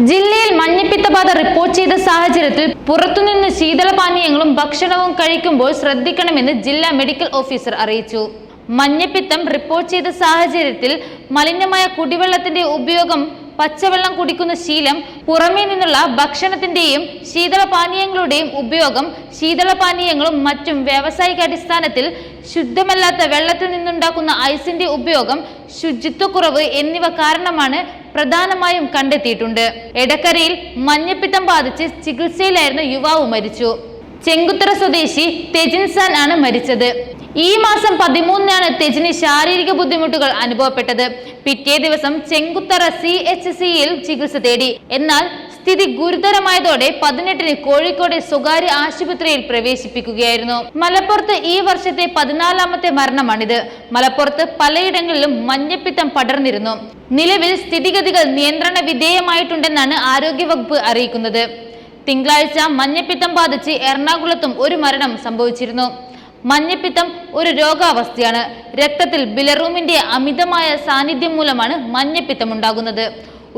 ജില്ലയിൽ മഞ്ഞപ്പിത്തബാധ റിപ്പോർട്ട് ചെയ്ത സാഹചര്യത്തിൽ പുറത്തുനിന്ന് ശീതളപാനീയങ്ങളും ഭക്ഷണവും കഴിക്കുമ്പോൾ ശ്രദ്ധിക്കണമെന്ന് ജില്ലാ മെഡിക്കൽ ഓഫീസർ അറിയിച്ചു. മഞ്ഞപ്പിത്തം റിപ്പോർട്ട് ചെയ്ത സാഹചര്യത്തിൽ മലിനമായ കുടിവെള്ളത്തിന്റെ ഉപയോഗം, പച്ചവെള്ളം കുടിക്കുന്ന ശീലം, പുറമേ നിന്നുള്ള ഭക്ഷണത്തിന്റെയും ശീതളപാനീയങ്ങളുടെയും ഉപയോഗം, ശീതളപാനീയങ്ങളും മറ്റും വ്യാവസായിക അടിസ്ഥാനത്തിൽ ശുദ്ധമല്ലാത്ത വെള്ളത്തിൽ നിന്നുണ്ടാക്കുന്ന ഐസിന്റെ ഉപയോഗം, ശുചിത്വക്കുറവ് എന്നിവ കാരണമാണ് പ്രധാനമായും കണ്ടെത്തിയിട്ടുണ്ട്. എടക്കരയിൽ മഞ്ഞപ്പിത്തം ബാധിച്ച് ചികിത്സയിലായിരുന്ന യുവാവ് മരിച്ചു. ചെങ്കുത്തറ സ്വദേശി തെജിൻസാൻ ആണ് മരിച്ചത്. ഈ മാസം 13-നാണ് തെജിന് ശാരീരിക ബുദ്ധിമുട്ടുകൾ അനുഭവപ്പെട്ടത്. പിറ്റേ ദിവസം ചെങ്കുത്തറ CHCയിൽ ചികിത്സ തേടി. എന്നാൽ സ്ഥിതി ഗുരുതരമായതോടെ 18-ന് കോഴിക്കോട് സ്വകാര്യ ആശുപത്രിയിൽ പ്രവേശിപ്പിക്കുകയായിരുന്നു. മലപ്പുറത്ത് ഈ വർഷത്തെ 14-ാമത്തെ മരണമാണിത്. മലപ്പുറത്ത് പലയിടങ്ങളിലും മഞ്ഞപ്പിത്തം പടർന്നിരുന്നു. നിലവിൽ സ്ഥിതിഗതികൾ നിയന്ത്രണ വിധേയമായിട്ടുണ്ടെന്നാണ് ആരോഗ്യവകുപ്പ് അറിയിക്കുന്നത്. തിങ്കളാഴ്ച മഞ്ഞപ്പിത്തം ബാധിച്ച് എറണാകുളത്തും ഒരു മരണം സംഭവിച്ചിരുന്നു. മഞ്ഞപ്പിത്തം ഒരു രോഗാവസ്ഥയാണ്. രക്തത്തിൽ ബിലറൂമിന്റെ അമിതമായ സാന്നിധ്യം മൂലമാണ് മഞ്ഞപ്പിത്തം ഉണ്ടാകുന്നത്.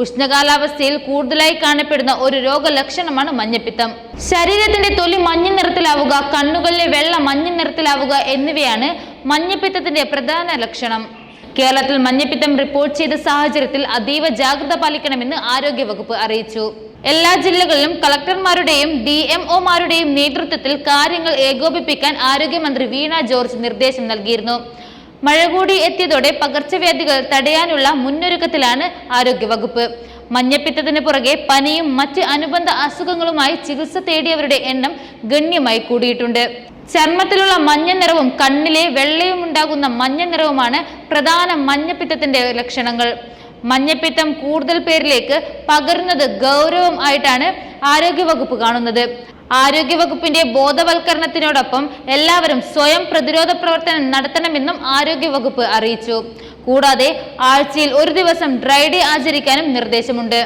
ഉഷ്ണകാലാവസ്ഥയിൽ കൂടുതലായി കാണപ്പെടുന്ന ഒരു രോഗലക്ഷണമാണ് മഞ്ഞപ്പിത്തം. ശരീരത്തിന്റെ തൊലി മഞ്ഞ നിറത്തിലാവുക, കണ്ണുകളിലെ വെള്ള മഞ്ഞ നിറത്തിലാവുക എന്നിവയാണ് മഞ്ഞപ്പിത്തത്തിന്റെ പ്രധാന ലക്ഷണം. കേരളത്തിൽ മഞ്ഞപ്പിത്തം റിപ്പോർട്ട് ചെയ്ത സാഹചര്യത്തിൽ അതീവ ജാഗ്രത പാലിക്കണമെന്ന് ആരോഗ്യവകുപ്പ് അറിയിച്ചു. എല്ലാ ജില്ലകളിലും കളക്ടർമാരുടെയും DMOമാരുടെയും നേതൃത്വത്തിൽ കാര്യങ്ങൾ ഏകോപിപ്പിക്കാൻ ആരോഗ്യമന്ത്രി വീണ ജോർജ് നിർദ്ദേശം നൽകിയിരുന്നു. മഴ കൂടി എത്തിയതോടെ പകർച്ചവ്യാധികൾ തടയാനുള്ള മുന്നൊരുക്കത്തിലാണ് ആരോഗ്യവകുപ്പ്. മഞ്ഞപ്പിത്തത്തിന് പുറകെ പനിയും മറ്റ് അനുബന്ധ അസുഖങ്ങളുമായി ചികിത്സ തേടിയവരുടെ എണ്ണം ഗണ്യമായി കൂടിയിട്ടുണ്ട്. ചർമ്മത്തിലുള്ള മഞ്ഞ നിറവും കണ്ണിലെ വെള്ളയും ഉണ്ടാകുന്ന മഞ്ഞ നിറവുമാണ് പ്രധാന മഞ്ഞപ്പിത്തത്തിന്റെ ലക്ഷണങ്ങൾ. മഞ്ഞപ്പിത്തം കൂടുതൽ പേരിലേക്ക് പകരുന്നത് ഗൗരവം ആയിട്ടാണ് ആരോഗ്യവകുപ്പ് കാണുന്നത്. ആരോഗ്യവകുപ്പിന്റെ ബോധവൽക്കരണത്തിനോടൊപ്പം എല്ലാവരും സ്വയം പ്രതിരോധ പ്രവർത്തനം നടത്തണമെന്നും ആരോഗ്യവകുപ്പ് അറിയിച്ചു. കൂടാതെ ആഴ്ചയിൽ ഒരു ദിവസം ഡ്രൈ ഡേ ആചരിക്കാനും നിർദ്ദേശമുണ്ട്.